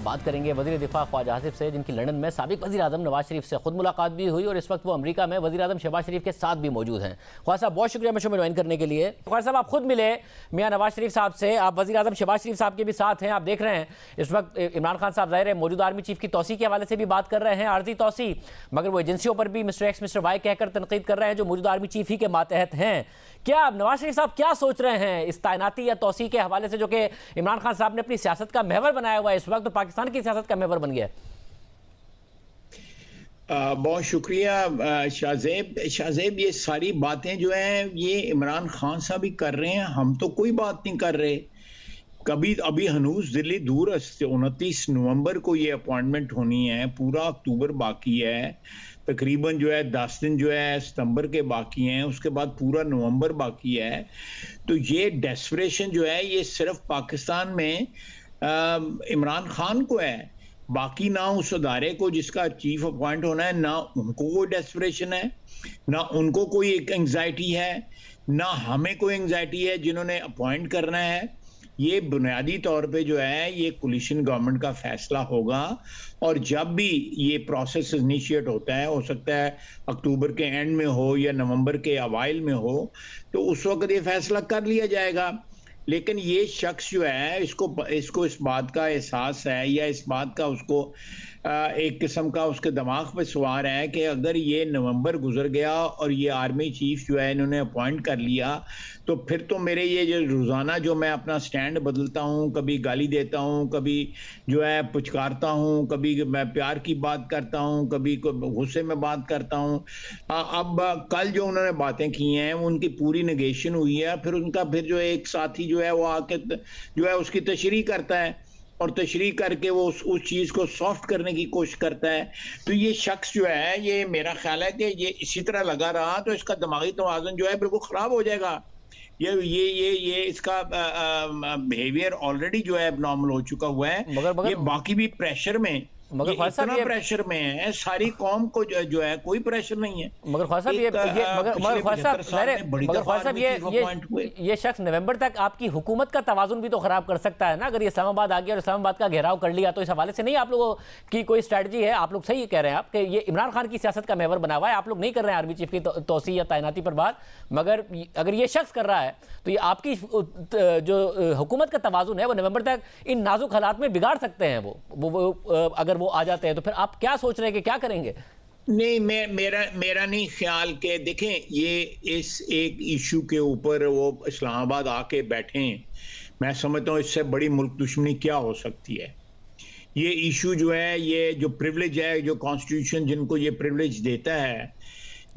बात करेंगे वज़ीर दिफा ख्वाजा आसिफ से, जिनकी लंदन में साबिक वज़ीर आज़म नवाज शरीफ से खुद मुलाकात भी हुई और इस वक्त वो अमेरिका में वज़ीर आज़म शहबाज शरीफ के साथ भी मौजूद हैं। ख्वाजा साहब बहुत शुक्रिया शो में ज्वाइन करने के लिए। ख्वाजा साहब आप खुद मिले मियां नवाज शरीफ साहब से, आप वज़ीर आज़म शहबाज शरीफ साहब के भी साथ हैं। आप देख रहे हैं इस वक्त इमरान खान साहब ज़ाहिर है मौजूदा आर्मी चीफ की तोसी के हवाले से भी बात कर रहे हैं, आर्जी तोसी, मगर वो एजेंसियों पर भी मिस्टर एक्स मिस्टर वाई कहकर तनकीद कर रहे हैं जो मौजूदा आर्मी चीफ ही के मातहत हैं। क्या नवाज शरीफ साहब क्या सोच रहे हैं इस तैनाती या तोसी के हवाले से, जो कि इमरान खान साहब ने अपनी सियासत का महवर बनाया हुआ है इस वक्त, तो पाकिस्तान की सियासत का महवर बन गया? बहुत शुक्रिया शाहजेब, ये सारी बातें जो हैं ये इमरान खान साहब ही कर रहे हैं, हम तो कोई बात नहीं कर रहे। कभी अभी हनूज दिल्ली दूर 29 नवंबर को ये अपॉइंटमेंट होनी है, पूरा अक्टूबर बाकी है, तकरीबन जो है 10 दिन जो है सितंबर के बाकी हैं, उसके बाद पूरा नवंबर बाकी है। तो ये डेस्परेशन जो है ये सिर्फ पाकिस्तान में इमरान खान को है, बाकी ना उस अदारे को जिसका चीफ अपॉइंट होना है, ना उनको कोई डेस्परेशन है, ना उनको कोई एक एंग्जाइटी है, ना हमें कोई एंग्जाइटी है जिन्होंने अपॉइंट करना है। ये बुनियादी तौर पे जो है ये कोलिशन गवर्नमेंट का फैसला होगा, और जब भी ये प्रोसेस इनिशिएट होता है, हो सकता है अक्टूबर के एंड में हो या नवंबर के अवाइल में हो, तो उस वक्त ये फैसला कर लिया जाएगा। लेकिन ये शख्स जो है इसको इस बात का एहसास है, या इस बात का उसको एक किस्म का उसके दिमाग पे सवार है कि अगर ये नवंबर गुजर गया और ये आर्मी चीफ जो है इन्होंने अपॉइंट कर लिया, तो फिर तो मेरे ये जो रोज़ाना जो मैं अपना स्टैंड बदलता हूँ, कभी गाली देता हूँ, कभी जो है पुचकारता हूँ, कभी मैं प्यार की बात करता हूँ, कभी गुस्से में बात करता हूँ। अब कल जो उन्होंने बातें की हैं उनकी पूरी नेगेशन हुई है, फिर जो एक साथी जो है वो आके जो है उसकी तशरीह करता है और तशरीह करके वो उस चीज़ को सॉफ्ट करने की कोशिश करता है। तो ये शख्स जो है, ये मेरा ख्याल है कि ये इसी तरह लगा रहा तो इसका दिमागी तवाज़ुन जो है बिल्कुल ख़राब हो जाएगा। ये इसका बिहेवियर ऑलरेडी जो है नॉर्मल हो चुका हुआ है। ये बाकी भी प्रेशर में, मगर इतना प्रेशर में है, सारी कौम को जो है कोई प्रेशर नहीं है। मगर ख्वाजा साहब ये शख्स नवंबर तक आपकी हुकूमत का तवाजुन भी तो खराब कर सकता है ना। अगर ये इस्लामाबाद आ गया और इस्लामाबाद का घेराव कर लिया, तो इस हवाले से नहीं आप लोगों की कोई स्ट्रैटेजी है? आप लोग सही कह रहे हैं आप कि ये इमरान खान की सियासत का महवर बना हुआ है, आप लोग नहीं कर रहे हैं आर्मी चीफ की तोसी या तैनाती पर बात, मगर अगर ये शख्स कर रहा है तो ये आपकी जो हुकूमत का तवाजुन है वो नवंबर तक इन नाजुक हालात में बिगाड़ सकते हैं। वो अगर वो आ जाते हैं तो फिर आप क्या सोच रहे हैं कि क्या करेंगे? नहीं, मेरा नहीं ख्याल के, देखें ये इस एक इशू के ऊपर वो इस्लामाबाद आके बैठे हैं, मैं समझता हूँ इससे बड़ी मुल्क दुश्मनी क्या हो सकती है। ये इशू जो है, ये जो प्रिविलेज है, जो कॉन्स्टिट्यूशन जिनको ये प्रिविलेज देता है,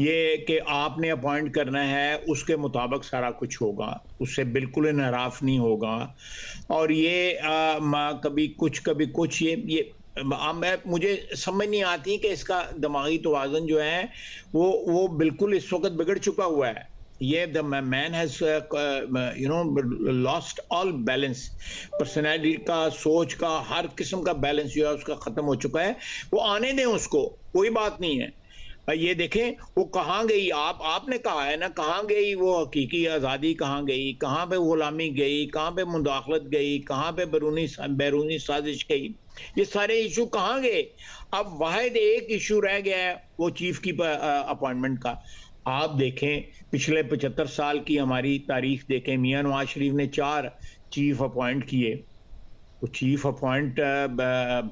ये कि आपने अपॉइंट करना है, उसके मुताबिक सारा कुछ होगा, उससे बिल्कुल इनहराफ नहीं होगा। और ये कभी कुछ ये मुझे समझ नहीं आती कि इसका दिमागी तवाज़ुन जो है वो बिल्कुल इस वक्त बिगड़ चुका हुआ है। ये the man has lost all balance, personality का, सोच का, हर किस्म का बैलेंस जो है उसका ख़त्म हो चुका है। वो आने दें उसको, कोई बात नहीं है। ये देखें वो कहाँ गई, आपने कहा है ना, कहाँ गई वो हकीकी आज़ादी, कहाँ गई, कहाँ पे गुलामी गई, कहाँ पे मुदाखलत गई, कहाँ पे बैरूनी साजिश गई, ये सारे इशू कहाँ गए? अब वाहिद एक इशू रह गया है वो चीफ की अपॉइंटमेंट का। आप देखें पिछले 75 साल की हमारी तारीख देखें, मियां नवाज शरीफ ने 4 चीफ अपॉइंट किए। वो चीफ अपॉइंट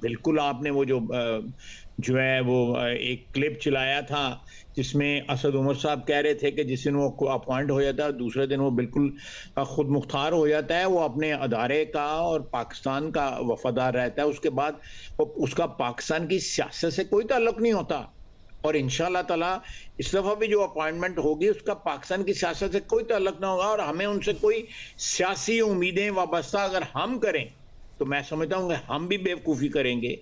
बिल्कुल आपने वो जो है वो एक क्लिप चलाया था जिसमें असद उमर साहब कह रहे थे कि जिस दिन वो अपॉइंट हो जाता है दूसरे दिन वो बिल्कुल खुद मुख्तार हो जाता है, वो अपने अदारे का और पाकिस्तान का वफादार रहता है, उसके बाद उसका पाकिस्तान की सियासत से कोई ताल्लुक नहीं होता। और इंशाअल्लाह ताला इस दफ़ा भी जो अपॉइंटमेंट होगी उसका पाकिस्तान की सियासत से कोई ताल्लुक ना होगा, और हमें उनसे कोई सियासी उम्मीदें वाबस्ता अगर हम करें तो मैं समझता हूँ कि हम भी बेवकूफ़ी करेंगे।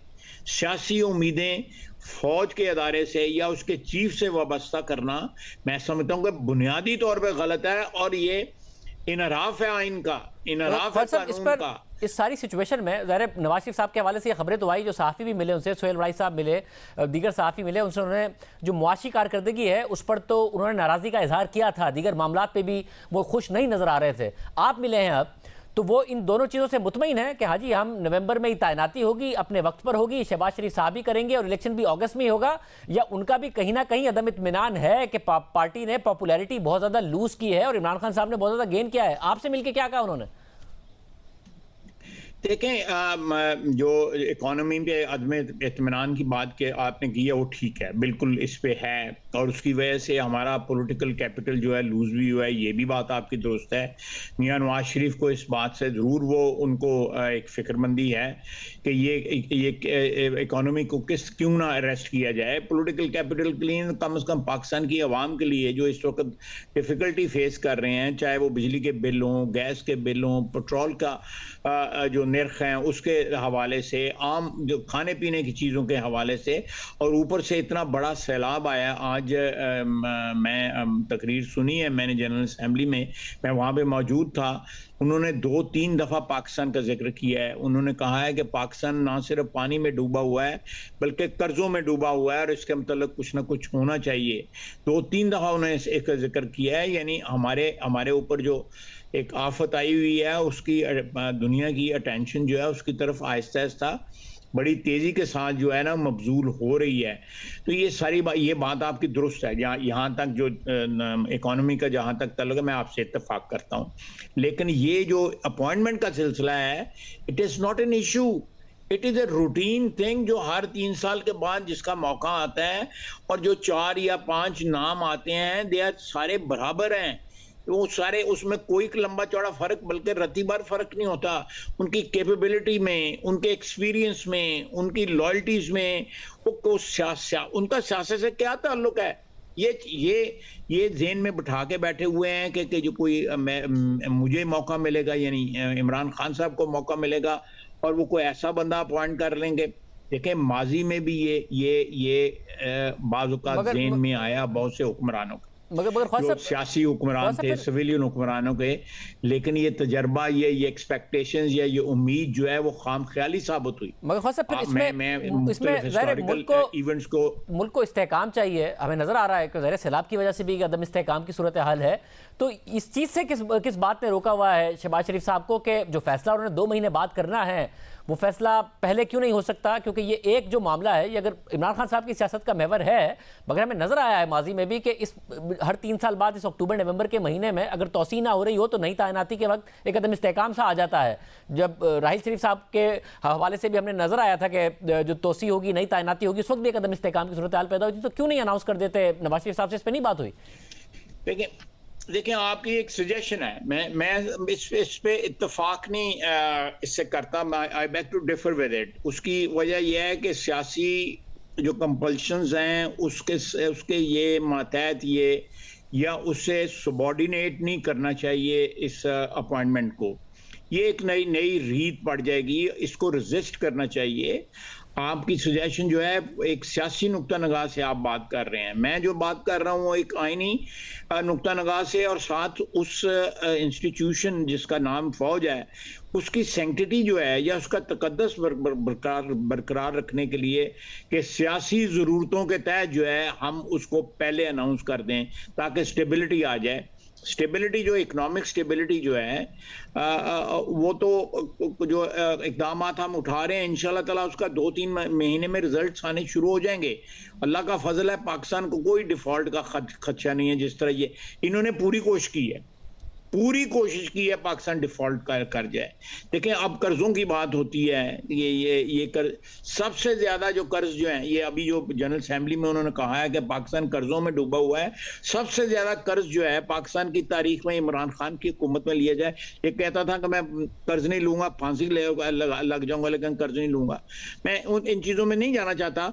सियासी उम्मीदें फौज के अदारे से या उसके चीफ से वाबस्ता करना मैं समझता हूँ कि बुनियादी तौर पे गलत है, और ये इनराफ है आइन का, इनराफ है कानून का। इस सारी सिचुएशन में ज़ाहिर नवाज शरीफ साहब के हवाले से ये खबरें तो आई, जो सहाफ़ी भी मिले उनसे, सोहेल राय साहब मिले, दीगर सहाफ़ी मिले, उनसे उन्होंने जो मुआशी कारकर्दगी है उस पर तो उन्होंने नाराज़गी का इजहार किया था, दीगर मामलात पे भी वो खुश नहीं नज़र आ रहे थे। आप मिले हैं अब, तो वो इन दोनों चीज़ों से मुतमईन है कि हाँ जी हम नवंबर में ही तैनाती होगी, अपने वक्त पर होगी, शहबाज शरीफ साहब ही करेंगे और इलेक्शन भी अगस्त में ही होगा, या उनका भी कहीं ना कहीं अदम इत्मीनान है कि पार्टी ने पॉपुलैरिटी बहुत ज़्यादा लूज की है और इमरान खान साहब ने बहुत ज़्यादा गेन किया है? आपसे मिलकर क्या कहा उन्होंने? देखें, जो इकोनॉमी पे अदम इत्मीनान की बात के आपने की है वो ठीक है, बिल्कुल इस पे है, और उसकी वजह से हमारा पॉलिटिकल कैपिटल जो है लूज भी हुआ है, ये भी बात आपकी दुरुस्त है। मियां नवाज शरीफ को इस बात से ज़रूर वो उनको एक फिक्रमंदी है कि ये इकोनॉमी को क्यों ना अरेस्ट किया जाए। पॉलिटिकल कैपिटल के लिए कम से कम पाकिस्तान की आवाम के लिए जो इस वक्त डिफ़िकल्टी फेस कर रहे हैं, चाहे वो बिजली के बिल हों, गैस के बिल हों, पेट्रोल का जो निर्ख हैं उसके हवाले से, आम जो खाने पीने की चीज़ों के हवाले से, और ऊपर से इतना बड़ा सैलाब आया। आज मैं तकरीर सुनी है मैंने जनरल असेंबली में, मैं वहाँ पे मौजूद था। उन्होंने 2-3 दफ़ा पाकिस्तान का जिक्र किया है। उन्होंने कहा है कि पाकिस्तान ना सिर्फ पानी में डूबा हुआ है बल्कि कर्जों में डूबा हुआ है और इसके मतलब कुछ ना कुछ होना चाहिए। 2-3 दफ़ा उन्होंने इसका जिक्र किया है। यानी हमारे ऊपर जो एक आफत आई हुई है उसकी दुनिया की अटेंशन जो है उसकी तरफ आहिस्ता आहिस्ता बड़ी तेजी के साथ जो है ना मबजूल हो रही है। तो ये बात आपकी दुरुस्त है। यहाँ तक जो इकोनॉमी का जहाँ तक तल्लुक है मैं आपसे इत्तेफाक करता हूँ, लेकिन ये जो अपॉइंटमेंट का सिलसिला है, it is not an issue, it is a routine thing जो हर 3 साल के बाद जिसका मौका आता है, और जो 4 या 5 नाम आते हैं दे आर सारे बराबर हैं। वो सारे, उसमें कोई लंबा चौड़ा फर्क बल्कि रत्तीबार फर्क नहीं होता। उनकी कैपेबिलिटी में, उनके एक्सपीरियंस में, उनकी लॉयल्टीज में, उनका सियासत से क्या ताल्लुक है। ये ज़हन में बिठा के बैठे हुए हैं कि जो कोई मुझे मौका मिलेगा, यानी इमरान खान साहब को मौका मिलेगा और वो कोई ऐसा बंदा अपॉइंट कर लेंगे। देखें, माजी में भी ये बाज़ औक़ात ज़हन में आया बहुत से हुक्मरानों का, जो सियासी हुक्मरान थे, सिविलियन हुक्मरानों के, लेकिन ये तजर्बा, ये एक्सपेक्टेशंस या ये उम्मीद जो है वो खामख्याली साबित हुई। मगर ख्वाजा साहब फिर इसमें इवेंट्स को मुल्क को इस्तेहकाम चाहिए। हमें नजर आ रहा है कि ज़ाहिर सैलाब की वजह से भी अदम इस्तेहकाम की सूरत हाल है। तो इस चीज़ से किस बात ने रोका हुआ है शहबाज शरीफ साहब को कि जो फैसला उन्होंने 2 महीने बाद करना है वो फैसला पहले क्यों नहीं हो सकता? क्योंकि ये एक जो मामला है, ये अगर इमरान खान साहब की सियासत का महवर है, मगर हमें नजर आया है माजी में भी कि इस हर 3 साल बाद इस अक्टूबर नवंबर के महीने में अगर तौसी ना हो रही हो तो नई तैनाती के वक्त एक अदम इस्तेहकाम सा आ जाता है। जब राहिल शरीफ साहब के हवाले से भी हमने नजर आया था कि जो तौसी होगी, नई तैनाती होगी, उस वक्त भी एक अदम इस्तेहकाम की सूरत हाल पैदा हुई थी। तो क्यों नहीं अनाउंस कर देते नवाज शरीफ साहब से? इस पर नहीं बात हुई? देखिए आपकी एक सजेशन है, मैं इस पे इत्तेफाक नहीं इससे करता, I beg to differ with it. उसकी वजह यह है कि सियासी जो कंपल्शंस हैं उसके ये मातहत ये या उससे सबॉर्डिनेट नहीं करना चाहिए इस अपॉइंटमेंट को। ये एक नई रीत पड़ जाएगी, इसको रेजिस्ट करना चाहिए। आपकी सजेशन जो है एक सियासी नुक्ता नगाह से आप बात कर रहे हैं, मैं जो बात कर रहा हूँ एक आईनी नुक्ता नगाह से, और साथ उस इंस्टीट्यूशन जिसका नाम फौज है उसकी सैंक्टिटी जो है या उसका तकद्दस बरकरार रखने के लिए कि सियासी ज़रूरतों के तहत जो है हम उसको पहले अनाउंस कर दें ताकि स्टेबिलिटी आ जाए। स्टेबिलिटी जो इकोनॉमिक स्टेबिलिटी जो है वो तो जो इकदाम हम उठा रहे हैं इंशाल्लाह ताला उसका 2-3 महीने में रिजल्ट्स आने शुरू हो जाएंगे। अल्लाह का फजल है, पाकिस्तान को कोई डिफॉल्ट का खदशा नहीं है। जिस तरह ये इन्होंने पूरी कोशिश की है पाकिस्तान डिफॉल्ट कर जाए। देखिए अब कर्जों की बात होती है, ये सबसे ज्यादा जो कर्ज जो है, ये अभी जो जनरल असेंबली में उन्होंने कहा है कि पाकिस्तान कर्जों में डूबा हुआ है। सबसे ज्यादा कर्ज जो है पाकिस्तान की तारीख में इमरान खान की हुकूमत में लिया जाए। ये कहता था कि मैं कर्ज नहीं लूंगा, फांसी लग जाऊंगा लेकिन कर्ज नहीं लूंगा। मैं इन चीजों में नहीं जाना चाहता,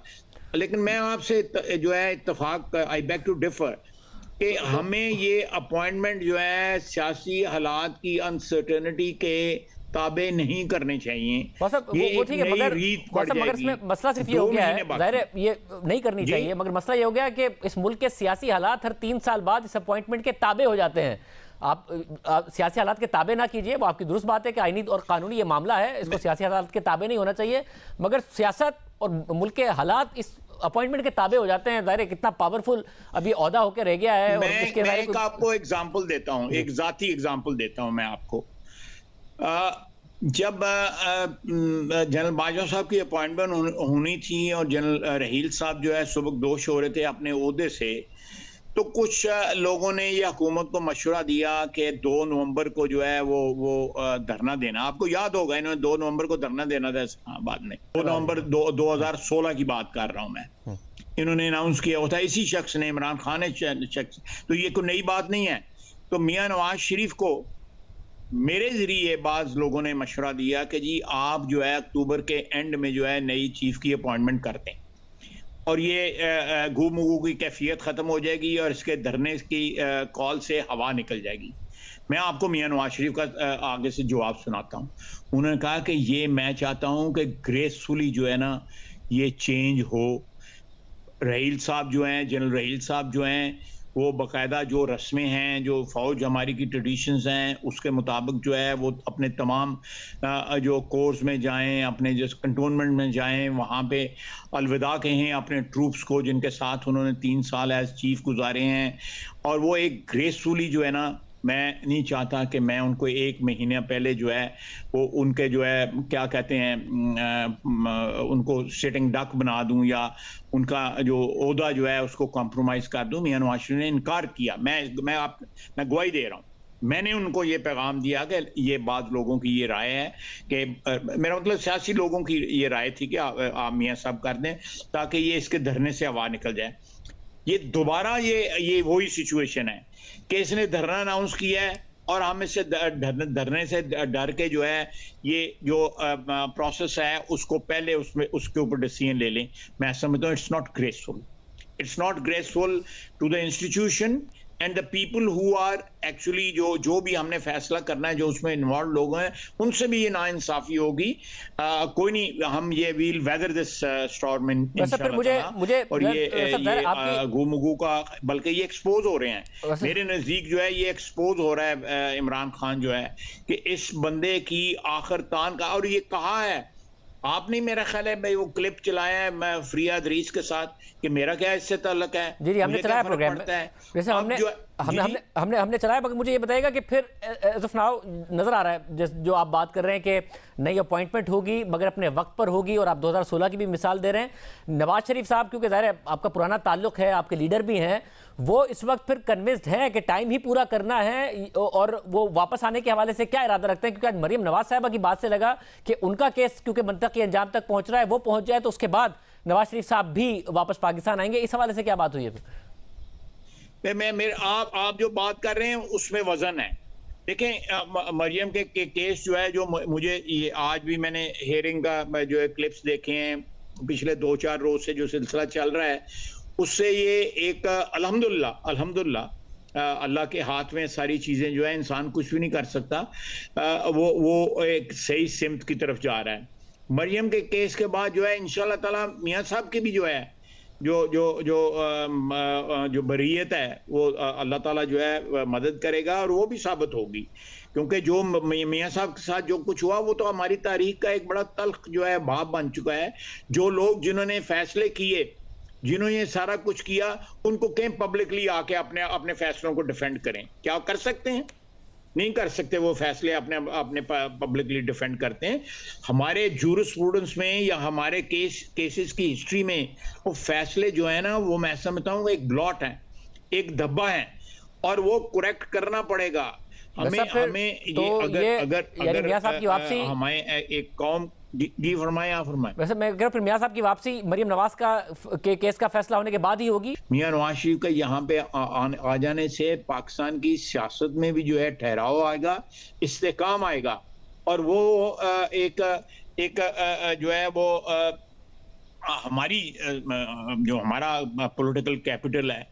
लेकिन मैं आपसे जो है इत्तेफाक, आई बैक टू डिफर कि हमें ये अपॉइंटमेंट जो है सियासी हालात की अनसर्टेनिटी के ताबे नहीं करने चाहिए। ये वो ठीक है, मगर इसमें मसला सिर्फ ये हो गया है, जाहिर है ये नहीं करनी चाहिए, मगर मसला ये हो गया कि इस मुल्क के सियासी हालात हर 3 साल बाद इस अपॉइंटमेंट के ताबे हो जाते हैं। आप सियासी हालात के ताबे ना कीजिए, वो आपकी दुरुस्त बात है कि आईनी और कानूनी ये मामला है, इसको सियासी हालात के ताबे नहीं होना चाहिए, मगर सियासत और मुल्क के हालात इस अपॉइंटमेंट के ताबे हो जाते हैं। जाहिर कितना पावरफुल अभी ओहदा होकर रह गया है। मैं आपको एग्जांपल देता हूं, एक जाती एग्जांपल देता हूं मैं आपको। जब जनरल बाजवा साहब की अपॉइंटमेंट होनी थी और जनरल रहील साहब जो है सुबकदोश हो रहे थे अपने ओहदे से, तो कुछ लोगों ने ये हुकूमत को मशवरा दिया कि 2 नवंबर को जो है वो धरना देना। आपको याद होगा इन्होंने 2 नवंबर को धरना देना था इस्लामाबाद में। 2 नवंबर 2016 की बात कर रहा हूं मैं। इन्होंने अनाउंस किया होता, इसी शख्स ने, इमरान खान ने शख्स, तो ये कोई नई बात नहीं है। तो मियां नवाज शरीफ को मेरे जरिए बाज लोगों ने मशवरा दिया कि जी आप जो है अक्टूबर के एंड में जो है नई चीफ की अपॉइंटमेंट करते हैं और ये गू की कैफियत ख़त्म हो जाएगी और इसके धरने की कॉल से हवा निकल जाएगी। मैं आपको मियां नवाज शरीफ का आगे से जवाब सुनाता हूँ। उन्होंने कहा कि ये मैं चाहता हूँ कि ग्रेसफुली जो है ना ये चेंज हो। रहील साहब जो हैं, जनरल रहील साहब जो हैं, वो बाकायदा जो रस्में हैं, जो फ़ौज हमारी की ट्रेडिशंस हैं, उसके मुताबिक जो है वो अपने तमाम जो कोर्स में जाएं, अपने जिस कंटोनमेंट में जाएं, वहाँ पे अलविदा कहें अपने ट्रूप्स को जिनके साथ उन्होंने 3 साल एज चीफ गुजारे हैं। और वो एक ग्रेसफुली जो है ना, मैं नहीं चाहता कि मैं उनको 1 महीने पहले जो है वो उनके जो है क्या कहते हैं उनको सिटिंग डक बना दूं या उनका जो ओहदा जो है उसको कॉम्प्रोमाइज़ कर दूं। मियां नवाज शरीफ ने इनकार किया। मैं गवाही दे रहा हूँ। मैंने उनको ये पैगाम दिया कि ये बात लोगों की ये राय है कि मेरा मतलब सियासी लोगों की ये राय थी कि आप मियां साहब कर दें ताकि ये इसके धरने से हवा निकल जाए। ये दोबारा ये वही सिचुएशन है कि इसने धरना अनाउंस किया है और हम इससे धरने से डर के जो है ये जो प्रोसेस है उसको पहले उसके ऊपर डिसीजन ले लें। मैं समझता हूँ it's not graceful to the institution and the people who are actually जो भी हमने फैसला करना है, जो उसमें इन्वॉल्व लोग हैं, उनसे भी ये नाइंसाफी होगी। कोई नहीं, हम ये वील वेदर दिस स्टॉर्म मुझे और ये गुमगू का, बल्कि ये एक्सपोज हो रहे हैं मेरे नजदीक जो है, ये एक्सपोज हो रहा है इमरान खान जो है कि इस बंदे की आखिर तान का। और ये कहा है आपने, मेरा ख्याल है भाई वो क्लिप चलाया है मैं फरियाद रीस के साथ कि मेरा क्या इससे ताल्लुक है। जी हमने चलाया प्रोग्राम में, जैसे हमने चलाया। मगर मुझे ये बताइएगा कि फिर एज ऑफ नाउ नजर आ रहा है जो आप बात कर रहे हैं कि नई अपॉइंटमेंट होगी मगर अपने वक्त पर होगी, और आप 2016 की भी मिसाल दे रहे हैं। नवाज शरीफ साहब क्योंकि ज़ाहिर है आपका पुराना ताल्लुक है, आपके लीडर भी हैं, वो इस वक्त फिर कन्विंस्ड है कि टाइम ही पूरा करना है और वो वापस आने के हवाले से क्या इरादा रखते हैं? क्योंकि आज मरियम नवाज साहबा की बात से लगा कि उनका केस क्योंकि मंतकी अंजाम तक पहुंच रहा है, वो पहुंच जाए तो उसके बाद नवाज शरीफ साहब भी वापस पाकिस्तान आएंगे। इस हवाले से क्या बात हुई है फिर? आप जो बात कर रहे हैं उसमें वजन है। देखें मरियम के केस जो है, जो मुझे ये आज भी मैंने हेयरिंग का जो है क्लिप्स देखे हैं पिछले 2-4 रोज से जो सिलसिला चल रहा है, उससे ये एक अल्हम्दुलिल्लाह अल्लाह के हाथ में सारी चीजें जो है, इंसान कुछ भी नहीं कर सकता। वो एक सही सिमत की तरफ जा रहा है। मरियम के केस के बाद जो है इंशाल्लाह ताला मियां साहब की भी जो है जो बरीयत है वो अल्लाह ताला जो है मदद करेगा और वो भी साबित होगी। क्योंकि जो मियां साहब के साथ जो कुछ हुआ वो तो हमारी तारीख का एक बड़ा तल्ख जो है बाब बन चुका है। जो लोग जिन्होंने फैसले किए, जिन्होंने ये सारा कुछ किया, उनको कहीं पब्लिकली आके अपने फैसलों को डिफेंड करें। क्या कर सकते हैं? नहीं कर सकते। वो फैसले अपने पब्लिकली डिफेंड करते हैं। हमारे जूरिस्प्रूडेंस में या हमारे केसेस की हिस्ट्री में वो फैसले जो है ना, वो मैं समझता हूँ एक ब्लॉट है, एक धब्बा है और वो करेक्ट करना पड़ेगा हमें। तो अगर मियां साहब की वापसी, हमें एक कौम जी फरमाए, आप फरमाए। वैसे मैं कह रहा हूं फिर मियां साहब की वापसी मरियम नवाज का केस का फैसला होने के बाद ही होगी। मियां नवाज शरीफ का यहाँ पे आ जाने से पाकिस्तान की सियासत में भी जो है ठहराव आएगा, इस्तेकाम आएगा और वो एक जो है वो हमारी जो हमारा पॉलिटिकल कैपिटल है,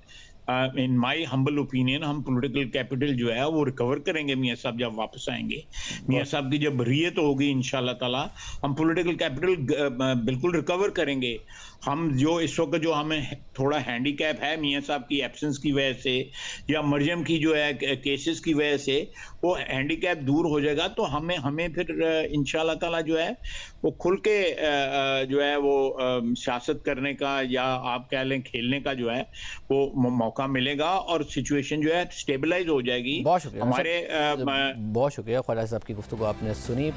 इन माई हम्बल ओपिनियन, हम पॉलिटिकल कैपिटल जो है वो रिकवर करेंगे मियां साहब जब वापस आएंगे। मियां साहब की जब बरीयत होगी इंशाल्लाह ताला, हम पॉलिटिकल कैपिटल बिल्कुल रिकवर करेंगे। हम जो इस वक्त जो हमें थोड़ा हैंडीकैप है मियां साहब की एब्सेंस की वजह से या मरियम की जो है केसेस की वजह से, वो हैंडीकैप दूर हो जाएगा तो हमें फिर इंशाल्लाह ताला जो है वो खुल के जो है वो सियासत करने का या आप कह लें खेलने का जो है वो मौका मौका मिलेगा और सिचुएशन जो है स्टेबलाइज हो जाएगी। बहुत शुक्रिया हमारे बहुत शुक्रिया ख्वाजा साहब की गुफ्तगू आपने सुनी।